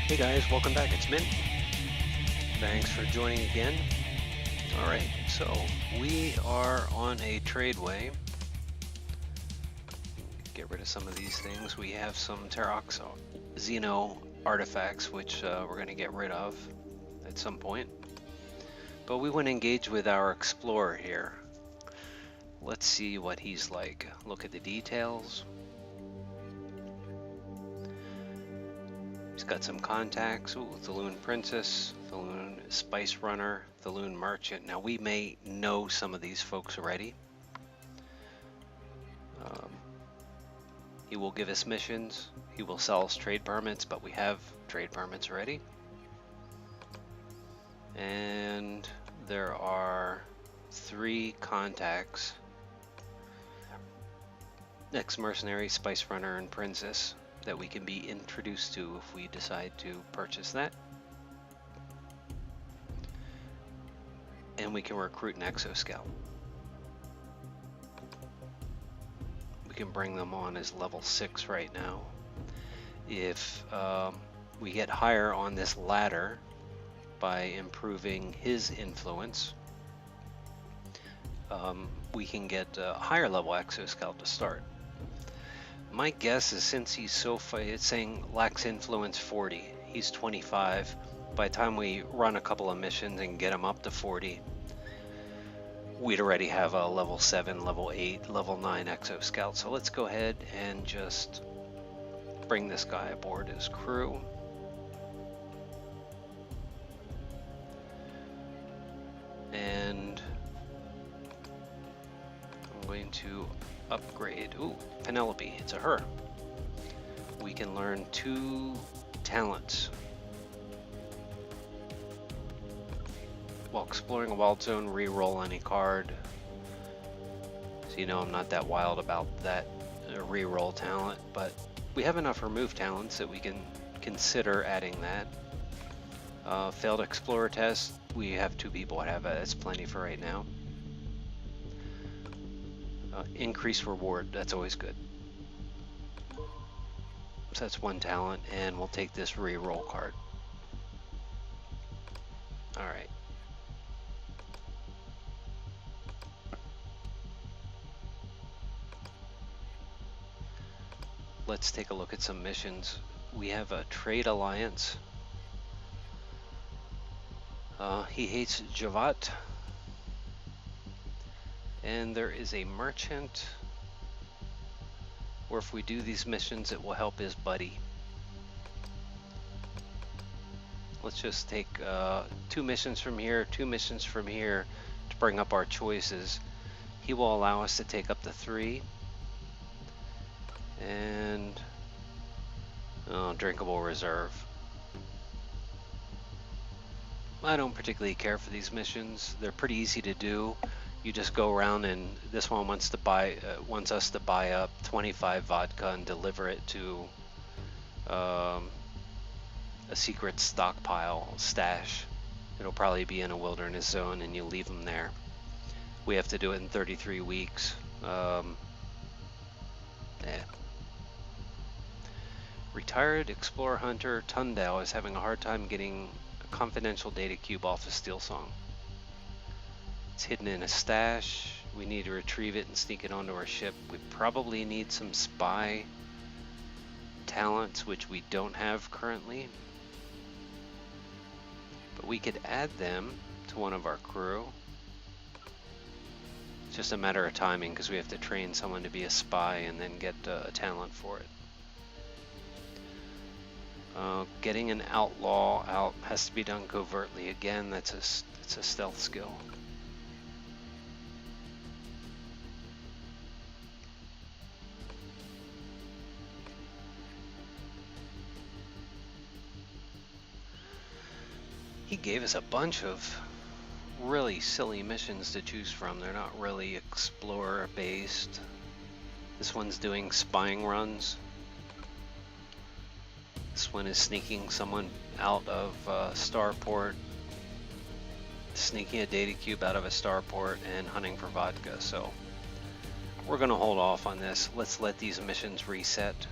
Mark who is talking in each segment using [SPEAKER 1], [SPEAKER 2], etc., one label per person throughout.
[SPEAKER 1] Hey guys, welcome back. It's Mint. Thanks for joining again. Alright, so we are on a tradeway. Get rid of some of these things. We have some Terox Xeno artifacts, which we're going to get rid of at some point. But we want to engage with our explorer here. Let's see what he's like. Look at the details. He's got some contacts. Ooh, Thaloon Princess, Thaloon Spice Runner, Thaloon Merchant. Now we may know some of these folks already. He will give us missions. He will sell us trade permits, but we have trade permits already. And there are 3 contacts. Ex-mercenary, Spice Runner, and Princess that we can be introduced to if we decide to purchase that. And we can recruit an exo-scout. We can bring them on as level 6 right now. If we get higher on this ladder by improving his influence, we can get a higher level exo-scout to start. My guess is since he's so it's saying lacks influence 40, he's 25. By the time we run a couple of missions and get him up to 40, we'd already have a level 7, level 8, level 9 exo-scout. So let's go ahead and just bring this guy aboard as crew. And I'm going to upgrade. Ooh, Penelope, it's a her. We can learn 2 talents. While exploring a wild zone, re-roll any card. So you know I'm not that wild about that re-roll talent, but we have enough remove talents that we can consider adding that. Failed explorer test, we have 2 people that have it. That's plenty for right now. Increased reward, that's always good. So that's 1 talent, and we'll take this re-roll card. Alright. Let's take a look at some missions. We have a trade alliance. He hates Javat. And there is a merchant, or if we do these missions, it will help his buddy. Let's just take 2 missions from here, 2 missions from here to bring up our choices. He will allow us to take up to 3. And drinkable reserve. I don't particularly care for these missions. They're pretty easy to do. You just go around, and this one wants us to buy up 25 vodka and deliver it to a secret stockpile stash. It'll probably be in a wilderness zone, and you leave them there. We have to do it in 33 weeks. Retired explorer hunter Tundale is having a hard time getting a confidential data cube off of Steel Song. It's hidden in a stash. We need to retrieve it and sneak it onto our ship. We probably need some spy talents, which we don't have currently. But we could add them to one of our crew. It's just a matter of timing because we have to train someone to be a spy and then get a talent for it. Getting an outlaw out has to be done covertly. Again, it's a stealth skill. He gave us a bunch of really silly missions to choose from. They're not really explorer based. This one's doing spying runs. This one is sneaking someone out of starport, sneaking a data cube out of a starport, and hunting for vodka. So we're going to hold off on this. Let's let these missions reset.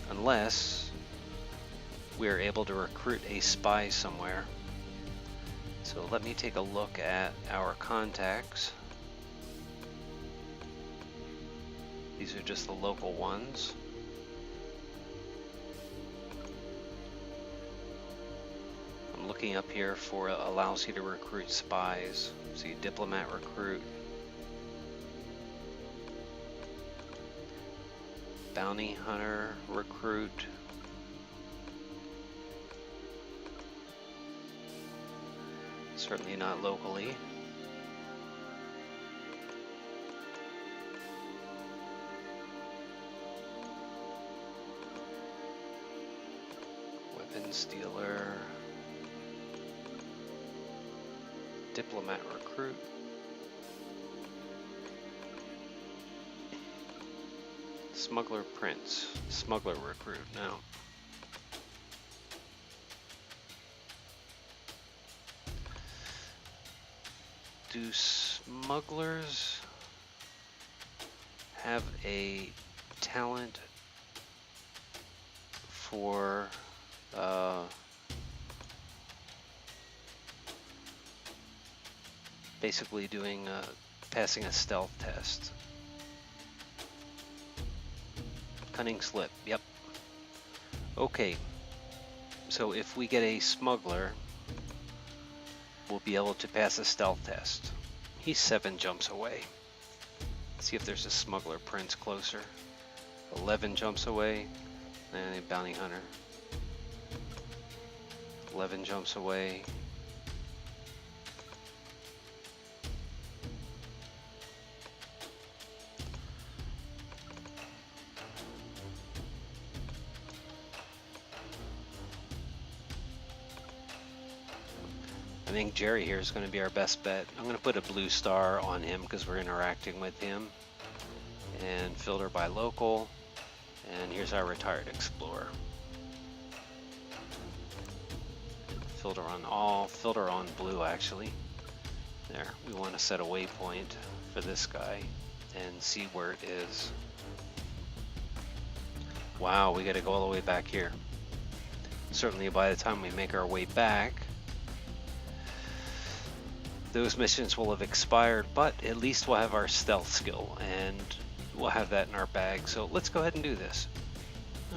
[SPEAKER 1] unless we're able to recruit a spy somewhere. So let me take a look at our contacts. These are just the local ones. I'm looking up here for allows you to recruit spies. See, diplomat recruit, bounty hunter recruit, certainly not locally. Weapons dealer, diplomat recruit, smuggler prince, smuggler recruit. Now, do smugglers have a talent for basically doing passing a stealth test? Cunning slip, yep. Okay, so if we get a smuggler, we'll be able to pass a stealth test. He's 7 jumps away. Let's see if there's a smuggler prince closer. 11 jumps away, and a bounty hunter. 11 jumps away. I think Jerry here is going to be our best bet. I'm going to put a blue star on him because we're interacting with him. And filter by local. And here's our retired explorer. Filter on all, filter on blue actually. There, we want to set a waypoint for this guy and see where it is. Wow, we got to go all the way back here. Certainly by the time we make our way back, those missions will have expired, but at least we'll have our stealth skill and we'll have that in our bag. So let's go ahead and do this.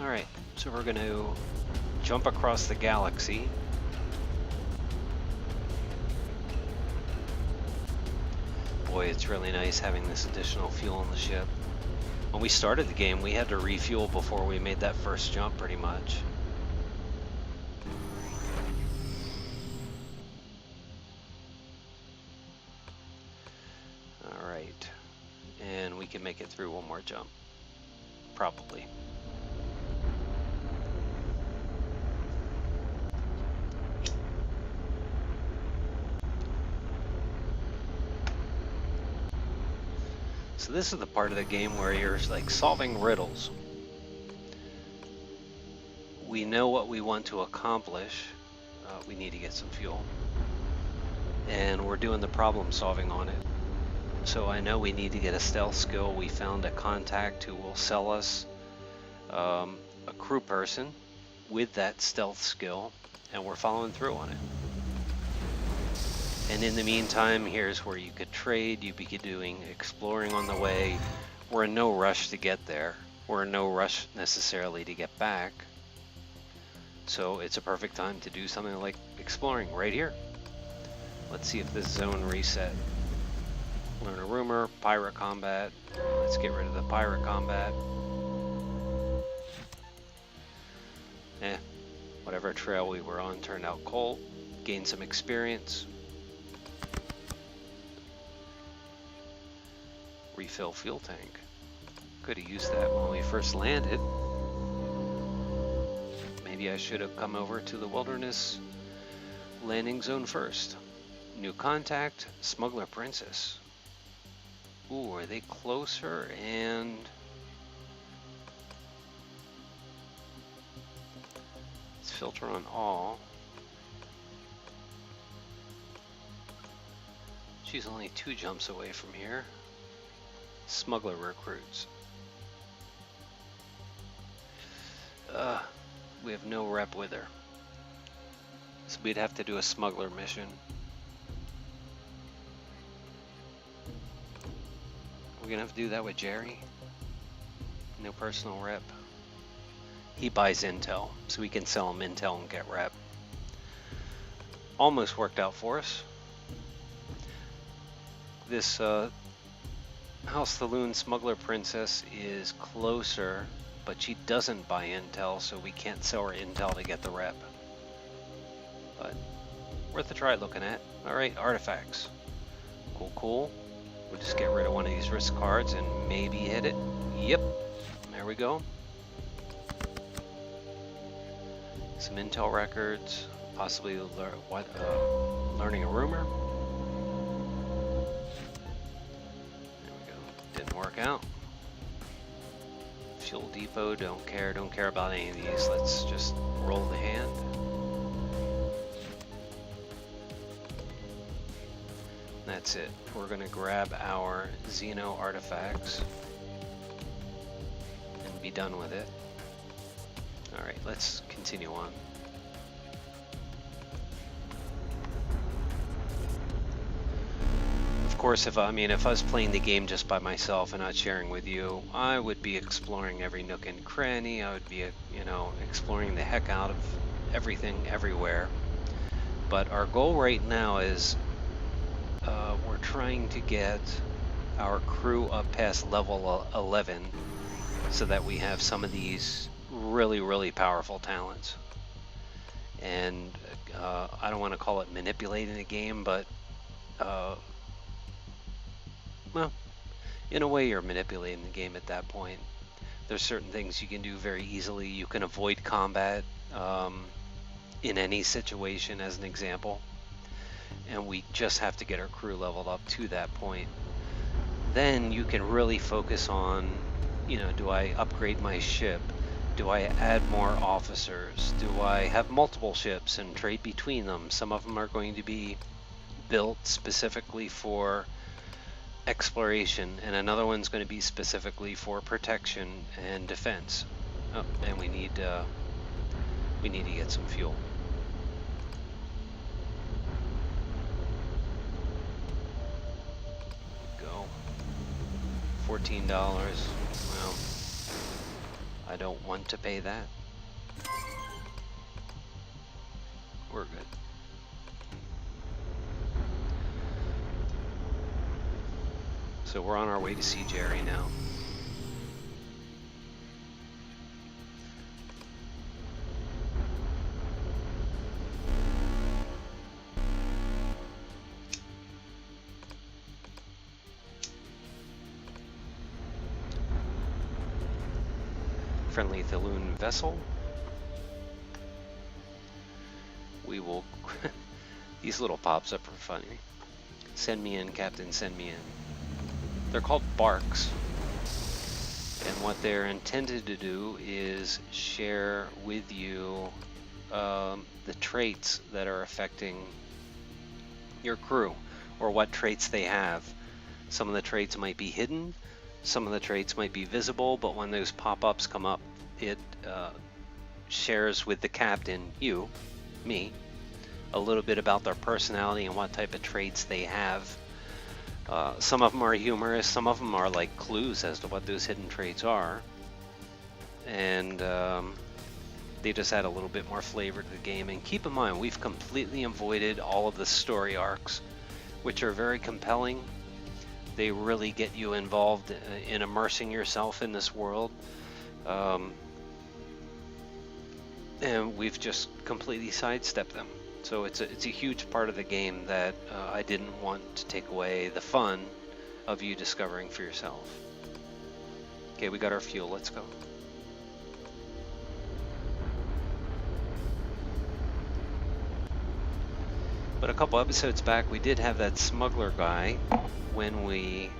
[SPEAKER 1] All right, so we're going to jump across the galaxy. Boy, it's really nice having this additional fuel on the ship. When we started the game, we had to refuel before we made that first jump pretty much. Alright, and we can make it through one more jump, probably. So this is the part of the game where you're like solving riddles. We know what we want to accomplish. We need to get some fuel. And we're doing the problem solving on it. So I know we need to get a stealth skill. We found a contact who will sell us a crew person with that stealth skill, and we're following through on it. And in the meantime, here's where you could trade. You could be doing exploring on the way. We're in no rush to get there. We're in no rush necessarily to get back. So it's a perfect time to do something like exploring right here. Let's see if this zone reset. Learn a rumor, pirate combat. Let's get rid of the pirate combat. Whatever trail we were on turned out cold. Gain some experience. Refill fuel tank. Could have used that when we first landed. Maybe I should have come over to the wilderness landing zone first. New contact, smuggler princess. Ooh, are they closer? And let's filter on all. She's only 2 jumps away from here. Smuggler recruits. we have no rep with her. So we'd have to do a smuggler mission. We're gonna have to do that with Jerry. No personal rep. He buys intel, so we can sell him intel and get rep. Almost worked out for us. This House the Loon Smuggler Princess is closer, but she doesn't buy intel, so we can't sell her intel to get the rep. But worth a try looking at. Alright, artifacts. Cool, cool. We'll just get rid of one of these risk cards and maybe hit it. Yep, there we go. Some intel records, possibly learning a rumor. There we go. Didn't work out. Fuel depot, don't care about any of these. Let's just roll the hand. That's it. We're gonna grab our Xeno artifacts and be done with it. Alright, let's continue on. Of course, if I was playing the game just by myself and not sharing with you, I would be exploring every nook and cranny. I would be, exploring the heck out of everything, everywhere. But our goal right now is we're trying to get our crew up past level 11 so that we have some of these really powerful talents. And I don't want to call it manipulating the game, but well, in a way you're manipulating the game at that point. There's certain things you can do very easily. You can avoid combat in any situation, as an example. And we just have to get our crew leveled up to that point. Then you can really focus on, do I upgrade my ship? Do I add more officers? Do I have multiple ships and trade between them? Some of them are going to be built specifically for exploration, and another one's going to be specifically for protection and defense. Oh, and we need to get some fuel. Go. $14. Well, I don't want to pay that. We're good. So we're on our way to see Jerry now. Friendly Thaloon vessel. We will... These little pops up are funny. Send me in, Captain, send me in. They're called barks, and what they're intended to do is share with you the traits that are affecting your crew, or what traits they have. Some of the traits might be hidden, some of the traits might be visible, but when those pop-ups come up, it shares with the captain, you, me, a little bit about their personality and what type of traits they have. Some of them are humorous, some of them are like clues as to what those hidden traits are. And they just add a little bit more flavor to the game. And keep in mind, we've completely avoided all of the story arcs, which are very compelling. They really get you involved in immersing yourself in this world. And we've just completely sidestepped them. So it's a huge part of the game that I didn't want to take away the fun of you discovering for yourself. Okay, we got our fuel, let's go. But a couple episodes back, we did have that smuggler guy. When we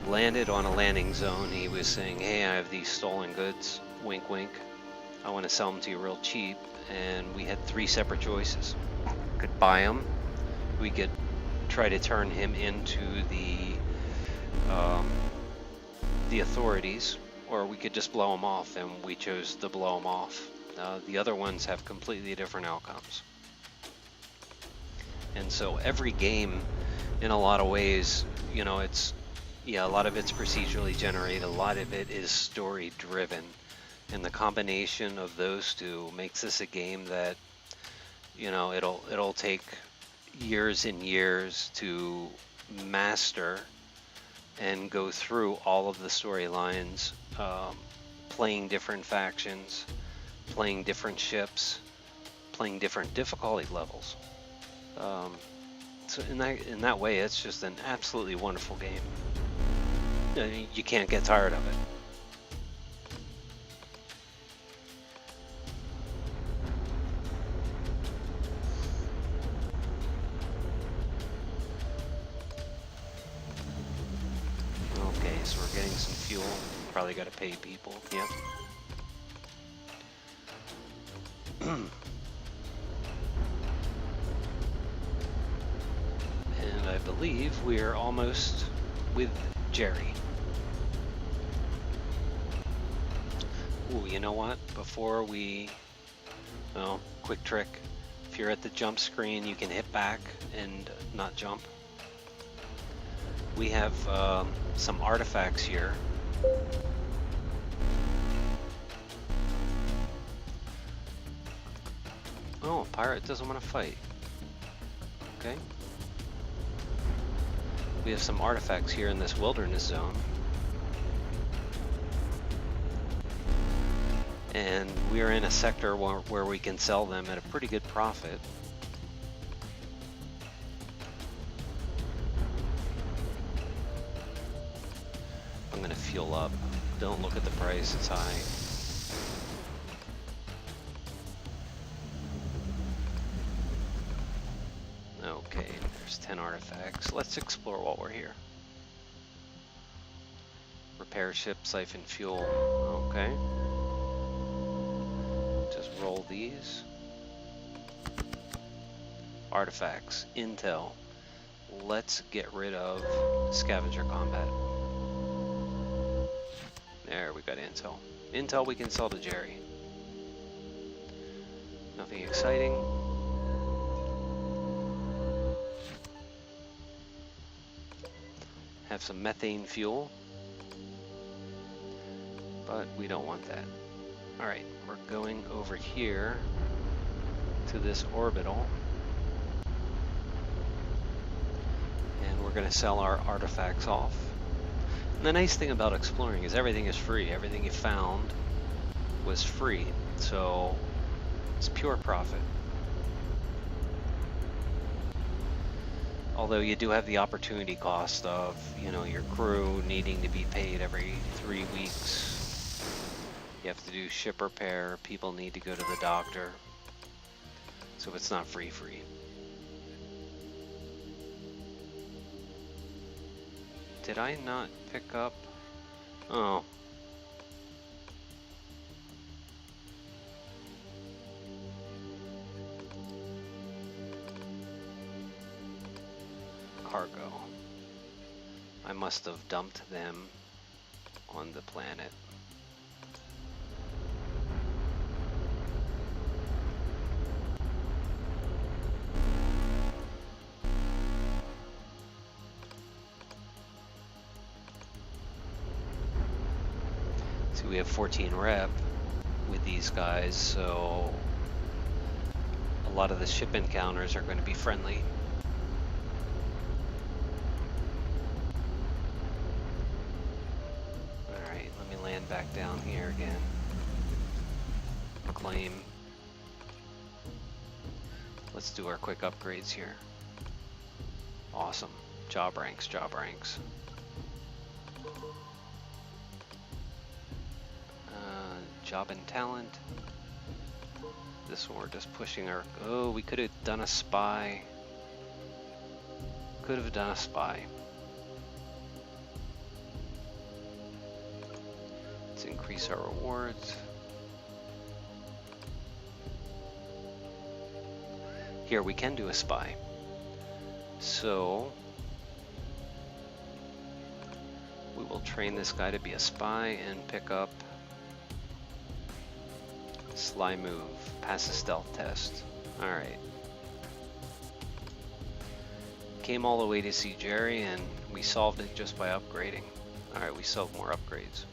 [SPEAKER 1] landed on a landing zone, he was saying, hey, I have these stolen goods, wink wink. I want to sell them to you real cheap. And we had 3 separate choices. We could buy him, we could try to turn him into the authorities, or we could just blow them off, and we chose to blow them off. The other ones have completely different outcomes. And so every game, in a lot of ways, you know, a lot of it's procedurally generated, a lot of it is story driven. And the combination of those two makes this a game that, you know, it'll take years and years to master and go through all of the storylines, playing different factions, playing different ships, playing different difficulty levels. So in that way, it's just an absolutely wonderful game. You can't get tired of it. Okay, so we're getting some fuel. Probably got to pay people. Yep. And I believe we're almost with Jerry. Ooh, you know what? Before we... Well, quick trick. If you're at the jump screen, you can hit back and not jump. We have some artifacts here. Oh, a pirate doesn't want to fight. Okay. We have some artifacts here in this wilderness zone. And we are in a sector where we can sell them at a pretty good profit. I'm going to fuel up. Don't look at the price, it's high. Okay, there's 10 artifacts. Let's explore while we're here. Repair ship, siphon fuel. Okay. Just roll these. Artifacts, intel. Let's get rid of scavenger combat. There, we got intel. Intel we can sell to Jerry. Nothing exciting. Have some methane fuel. But we don't want that. Alright, we're going over here to this orbital. And we're going to sell our artifacts off. And the nice thing about exploring is everything is free. Everything you found was free. So it's pure profit. Although you do have the opportunity cost of, you know, your crew needing to be paid every 3 weeks. You have to do ship repair, people need to go to the doctor. So it's not free. Did I not pick up? Oh. Cargo. I must have dumped them on the planet. We have 14 rep with these guys, so a lot of the ship encounters are going to be friendly. Alright, let me land back down here again. Claim. Let's do our quick upgrades here. Awesome. Job ranks. Job and talent. This one we're just pushing our... Oh, we could have done a spy. Let's increase our rewards. Here, we can do a spy. So we will We'll train this guy to be a spy and pick up sly move, pass a stealth test. Alright. Came all the way to see Jerry and we solved it just by upgrading. Alright, we still have more upgrades.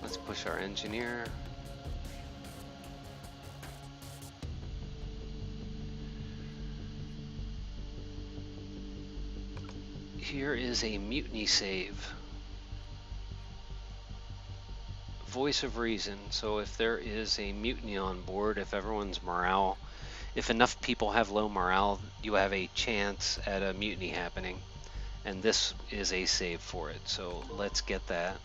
[SPEAKER 1] Let's push our engineer. Here is a mutiny save. Voice of reason. So if there is a mutiny on board, if everyone's morale, if enough people have low morale, you have a chance at a mutiny happening. And this is a save for it. So let's get that.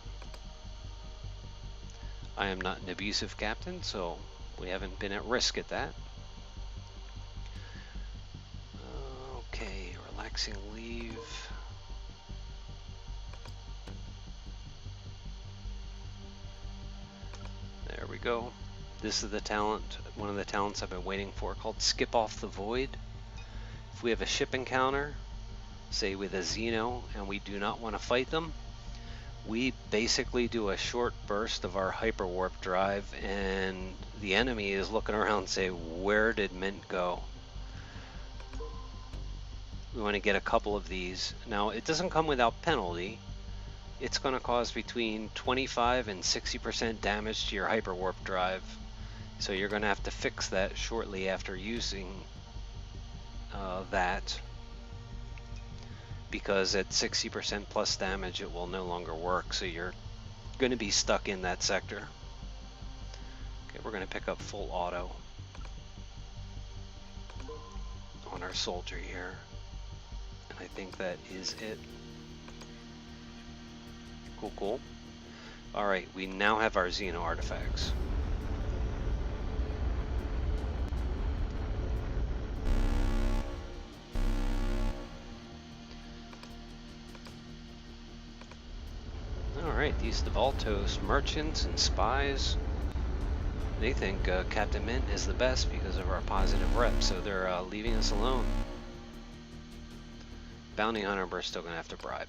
[SPEAKER 1] I am not an abusive captain, so we haven't been at risk at that. Okay, relaxing leave. There we go. This is the talent, one of the talents I've been waiting for, called Skip Off the Void. If we have a ship encounter, say with a Xeno, and we do not want to fight them, we basically do a short burst of our hyperwarp drive, and the enemy is looking around and say, where did Mint go? We want to get a couple of these. Now, it doesn't come without penalty. It's going to cause between 25 and 60% damage to your hyperwarp drive. So you're going to have to fix that shortly after using that. Because at 60% plus damage, it will no longer work. So you're going to be stuck in that sector. Okay, we're going to pick up full auto on our soldier here. And I think that is it. Cool, cool. Alright, we now have our Xeno artifacts. Alright, these Devaltos merchants and spies, they think Captain Mint is the best because of our positive rep, so they're leaving us alone. Bounty Hunter, we're still going to have to bribe.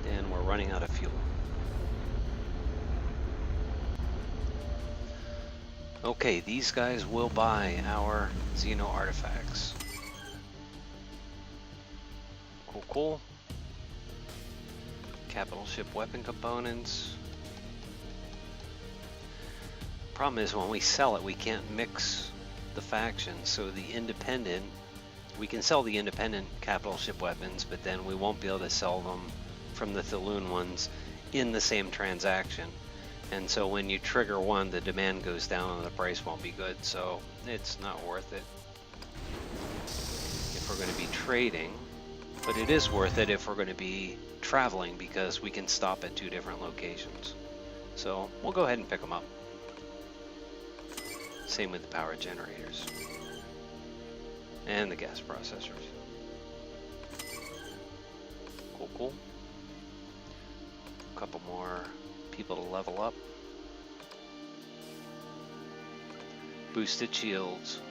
[SPEAKER 1] And we're running out of fuel. Okay, these guys will buy our Xeno artifacts. Cool, cool. Capital ship weapon components. Problem is, when we sell it, we can't mix the factions. So the independent, we can sell the independent capital ship weapons, but then we won't be able to sell them from the Thaloon ones in the same transaction. And so when you trigger one, the demand goes down and the price won't be good. So it's not worth it if we're going to be trading. But it is worth it if we're going to be traveling, because we can stop at 2 different locations. So we'll go ahead and pick them up. Same with the power generators. And the gas processors. Cool, cool. A couple more people to level up. Boosted shields.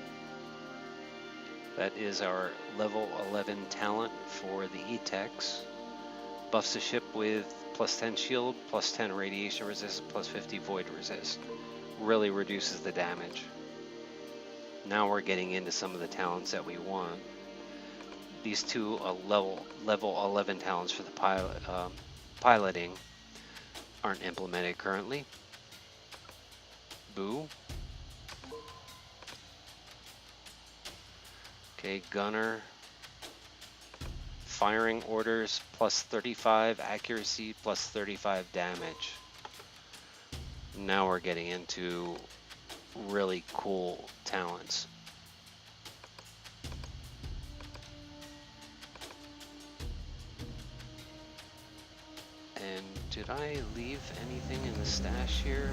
[SPEAKER 1] That is our level 11 talent for the E-Techs. Buffs the ship with plus 10 shield, plus 10 radiation resist, plus 50 void resist. Really reduces the damage. Now we're getting into some of the talents that we want. These two level 11 talents for the piloting aren't implemented currently. Boo. Okay, gunner. Firing orders plus 35 accuracy, plus 35 damage. Now we're getting into really cool talents. And did I leave anything in the stash here?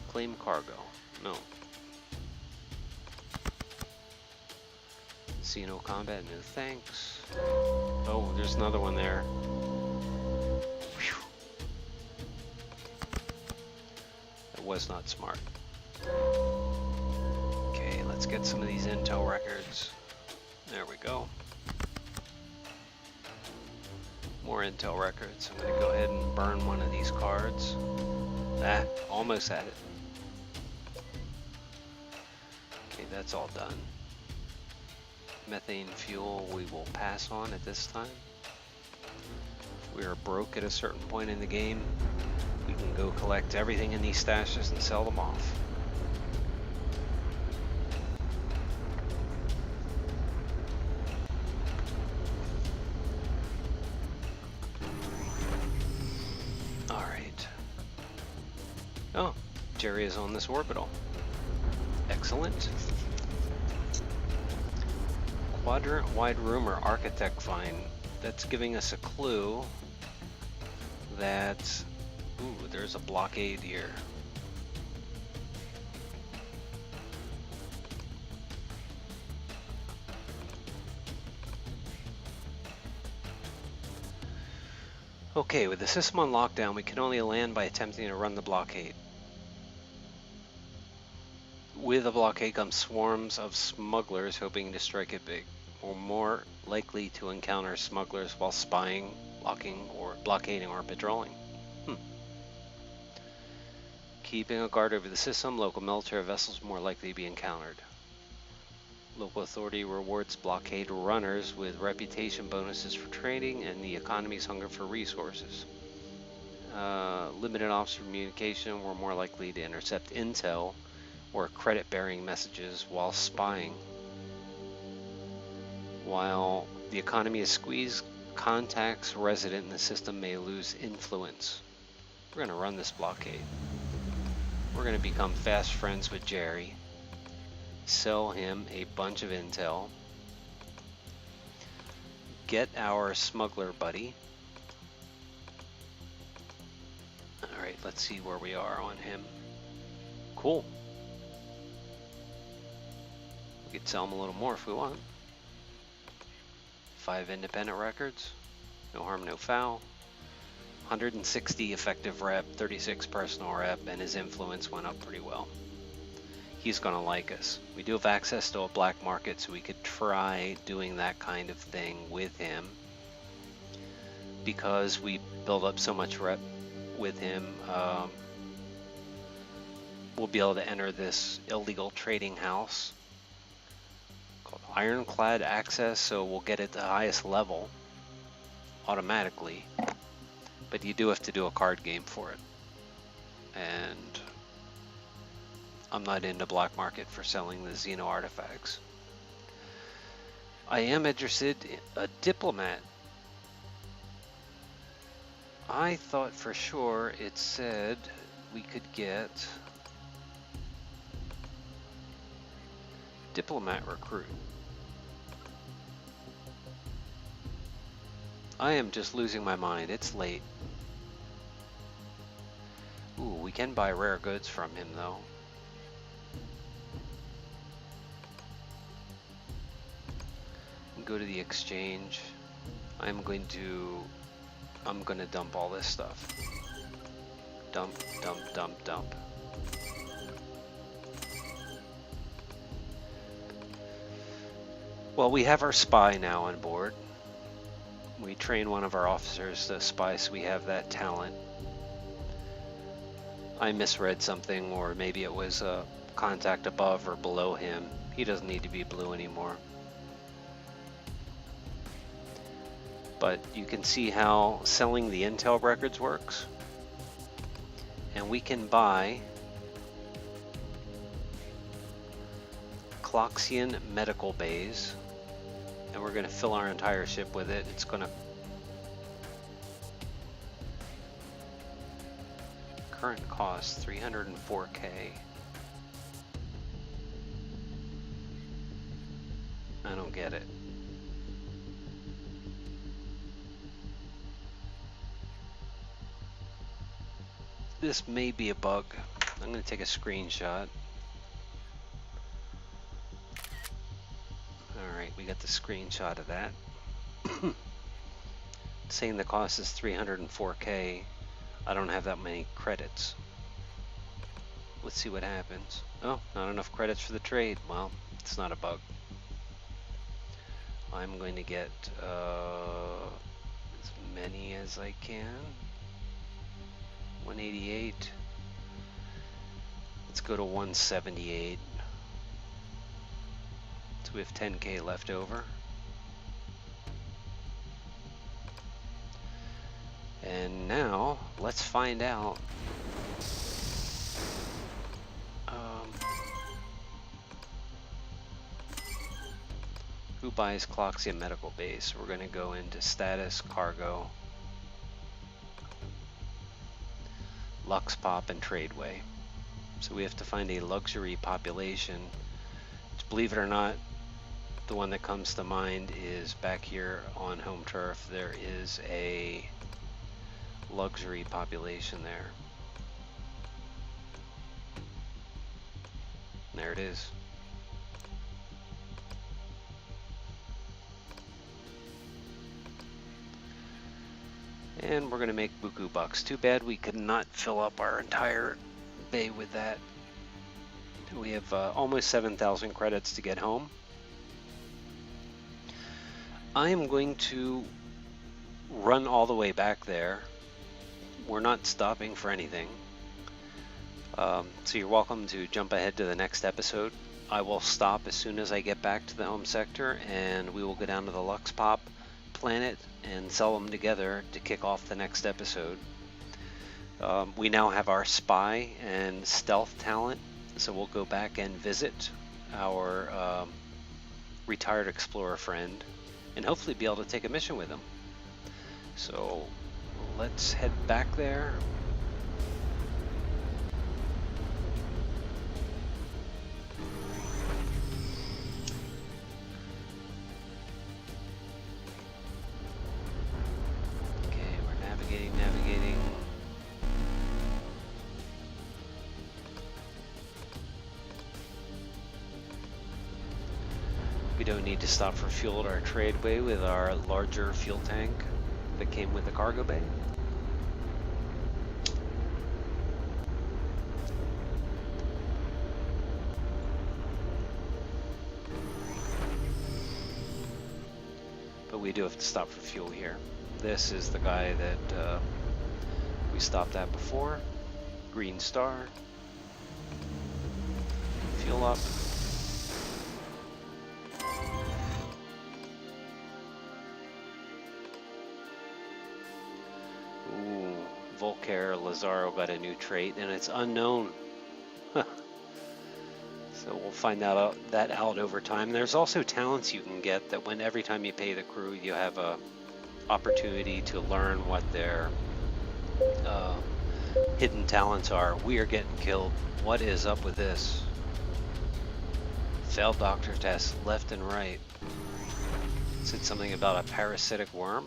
[SPEAKER 1] Claim cargo. No. Xeno combat, no thanks. Oh, there's another one there. Whew. it was not smart. Okay, let's get some of these intel records. There we go. More intel records. I'm going to go ahead and burn one of these cards. Ah, almost had it. Okay, that's all done. Methane fuel we will pass on at this time. If we are broke at a certain point in the game, we can go collect everything in these stashes and sell them off. Alright. Oh, Jerry is on this orbital. Excellent. Quadrant-wide rumor architect find. That's giving us a clue that, ooh, there's a blockade here. Okay, with the system on lockdown, we can only land by attempting to run the blockade. With a blockade comes swarms of smugglers hoping to strike it big. We're more likely to encounter smugglers while spying, locking, or blockading or patrolling. Keeping a guard over the system, local military vessels more likely to be encountered. Local authority rewards blockade runners with reputation bonuses for trading and the economy's hunger for resources. Limited officer communication, we're more likely to intercept intel or credit-bearing messages while spying. While the economy is squeezed, contacts resident in the system may lose influence. We're going to run this blockade. We're going to become fast friends with Jerry, sell him a bunch of intel, get our smuggler buddy. Alright, let's see where we are on him. Cool. We could sell him a little more if we want. 5 independent records. No harm, no foul. 160 effective rep, 36 personal rep, and his influence went up pretty well. He's going to like us. We do have access to a black market, so we could try doing that kind of thing with him. Because we build up so much rep with him, we'll be able to enter this illegal trading house called Ironclad Access, so we'll get it to the highest level automatically. But you do have to do a card game for it. And I'm not into black market for selling the Xeno artifacts. I am interested in a diplomat. I thought for sure it said we could get diplomat recruit. I am just losing my mind. It's late. Ooh, we can buy rare goods from him though. Go to the exchange. I'm going to dump all this stuff. Dump, dump, dump, dump. Well, we have our spy now on board. We train one of our officers to spy, so we have that talent. I misread something, or maybe it was a contact above or below him. He doesn't need to be blue anymore. But you can see how selling the intel records works. And we can buy Cloxian medical bays. And we're going to fill our entire ship with it. It's going to... Current cost, 304K. I don't get it. This may be a bug. I'm going to take a screenshot. Alright, we got the screenshot of that. Saying the cost is 304K. I don't have that many credits. Let's see what happens. Oh, not enough credits for the trade. Well, it's not a bug. I'm going to get as many as I can. 188. Let's go to 178. So we have 10K left over. And now let's find out who buys Cloxia Medical Base. We're going to go into status, cargo, Lux Pop, and Tradeway. So we have to find a luxury population. Believe it or not, the one that comes to mind is back here on home turf. There is a luxury population there. There it is. And we're going to make buku bucks. Too bad we could not fill up our entire bay with that. We have almost 7,000 credits to get home. I am going to run all the way back there. We're not stopping for anything. So you're welcome to jump ahead to the next episode. I will stop as soon as I get back to the home sector, and we will go down to the Lux Pop planet and sell them together to kick off the next episode. We now have our spy and stealth talent, so we'll go back and visit our retired explorer friend and hopefully be able to take a mission with him. So let's head back there. Navigating. We don't need to stop for fuel at our tradeway with our larger fuel tank that came with the cargo bay. But we do have to stop for fuel here. This is the guy that we stopped at before. Green Star. Fuel up. Ooh, Volcair Lazaro got a new trait, and it's unknown. So we'll find that out over time. There's also talents you can get that every time you pay the crew, you have a opportunity to learn what their hidden talents are. We are getting killed. What is up with this? Failed doctor tests left and right. Said something about a parasitic worm.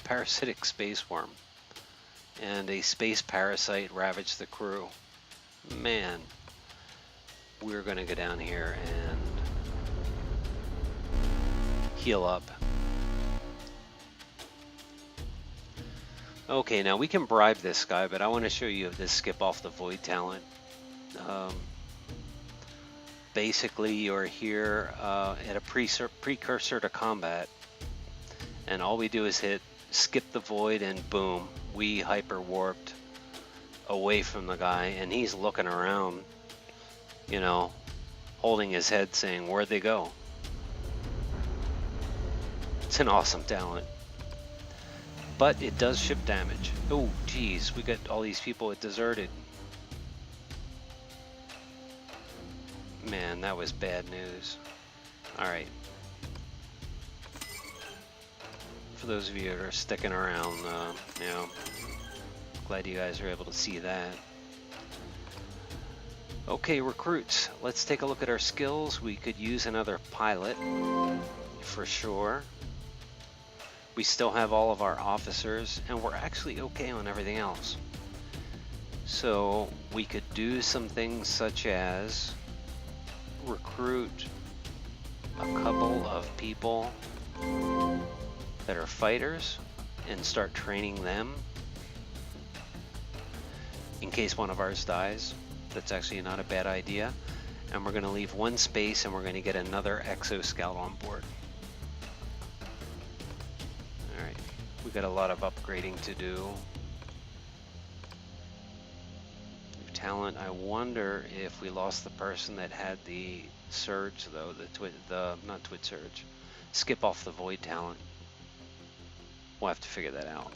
[SPEAKER 1] Parasitic space worm. And a space parasite ravaged the crew. Man, we're gonna go down here and heal up. Okay, now we can bribe this guy, but I want to show you this skip off the void talent. Basically, you're here at a precursor to combat, and all we do is hit skip the void, and boom, we hyper warped away from the guy, and he's looking around, you know, holding his head saying, where'd they go? It's an awesome talent. But it does ship damage. Oh, geez, we got all these people that deserted. Man, that was bad news. Alright. For those of you that are sticking around, you know, glad you guys are able to see that. Okay, recruits, let's take a look at our skills. We could use another pilot, for sure. We still have all of our officers, and we're actually okay on everything else. So we could do some things such as recruit a couple of people that are fighters and start training them. in case one of ours dies. That's actually not a bad idea. And we're going to leave one space, and we're going to get another exo-scout on board. Alright, we got a lot of upgrading to do. New talent. I wonder if we lost the person that had the surge, though, not twit surge, skip off the void talent. We'll have to figure that out.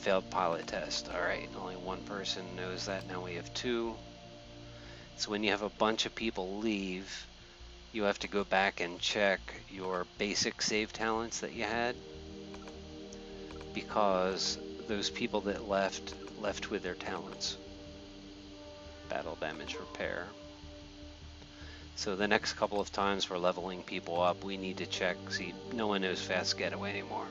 [SPEAKER 1] Failed pilot test. Alright, only one person knows that. Now we have two. So when you have a bunch of people leave, you have to go back and check your basic save talents that you had, because those people that left with their talents. Battle damage repair. So the next couple of times we're leveling people up, we need to check, see, no one knows fast getaway anymore.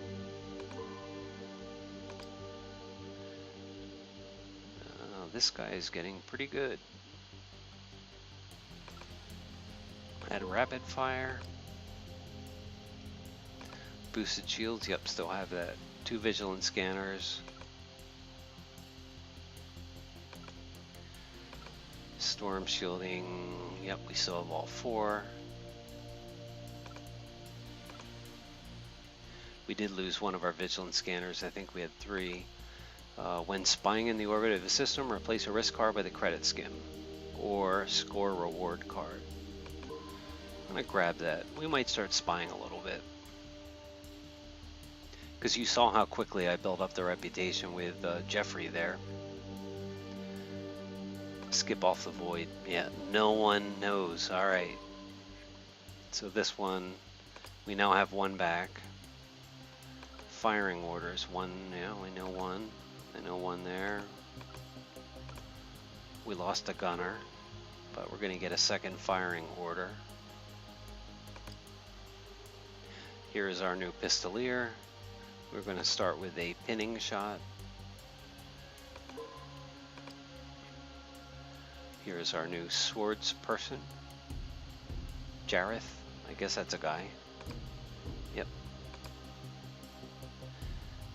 [SPEAKER 1] This guy is getting pretty good. Add rapid fire. Boosted shields, yep, still have that. 2 vigilant scanners. Storm shielding, yep, we still have all 4. We did lose one of our vigilant scanners, I think we had 3. When spying in the orbit of the system, replace a risk card with a credit skim or score reward card. I'm gonna grab that. We might start spying a little bit, because you saw how quickly I built up the reputation with Jeffrey there. Skip off the void. Yeah, no one knows. All right. So this one, we now have 1 back. Firing orders. 1. Yeah, we know 1. I know 1 there. We lost a gunner, but we're gonna get a second firing order. Here is our new pistolier. We're going to start with a pinning shot. Here is our new swords person. Jareth. I guess that's a guy. Yep.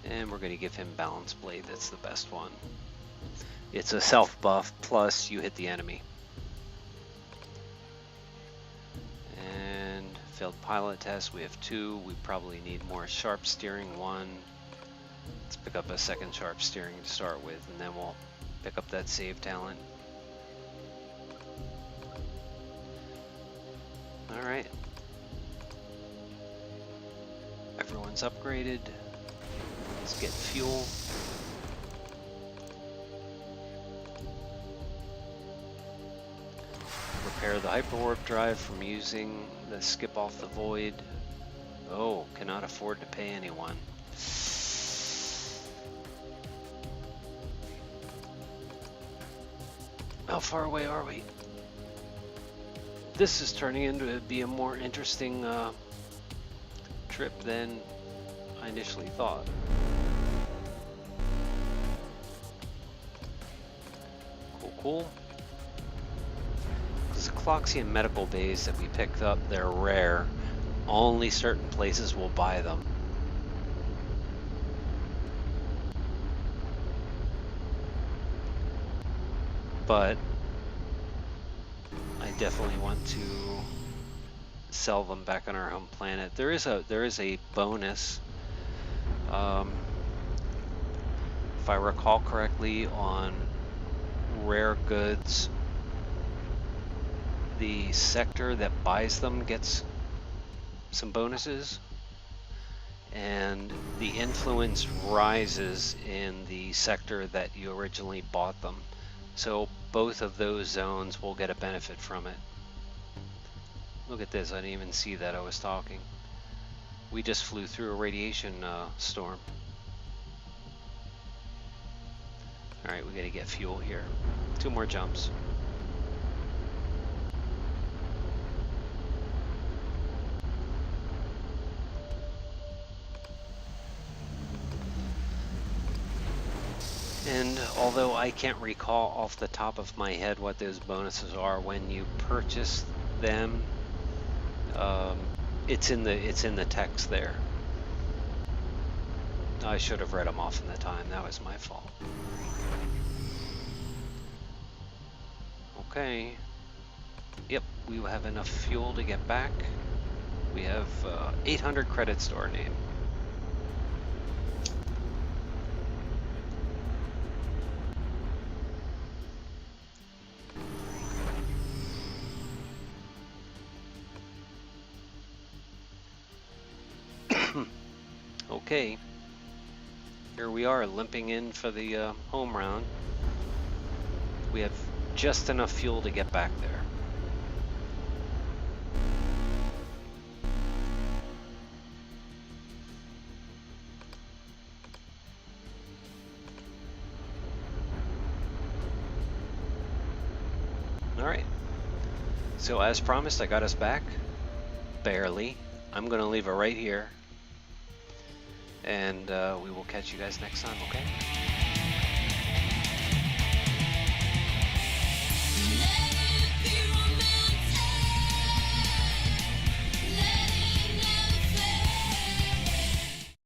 [SPEAKER 1] And we're going to give him balance blade. That's the best one. It's a self buff plus you hit the enemy. Failed pilot test, we have 2. We probably need more sharp steering. 1. Let's pick up a second sharp steering to start with, and then we'll pick up that save talent. Alright. Everyone's upgraded. Let's get fuel. Repair the hyperwarp drive from using the skip off the void. Oh, cannot afford to pay anyone. How far away are we? This is turning into be a more interesting trip than I initially thought. Cool. Cloxian medical bays that we picked up, they're rare. Only certain places will buy them. But I definitely want to sell them back on our home planet. There is a bonus, if I recall correctly, on rare goods. The sector that buys them gets some bonuses, and the influence rises in the sector that you originally bought them. So both of those zones will get a benefit from it. Look at this, I didn't even see that I was talking. We just flew through a radiation storm. Alright, we gotta get fuel here. 2 more jumps. And although I can't recall off the top of my head what those bonuses are when you purchase them, it's in the text there. I should have read them off in the time. That was my fault. Okay. Yep, we will have enough fuel to get back. We have 800 credits to our name. Okay. Here we are, limping in for the home round. We have just enough fuel to get back there. Alright. So as promised, I got us back. Barely. I'm going to leave it right here. And we will catch you guys next time, okay?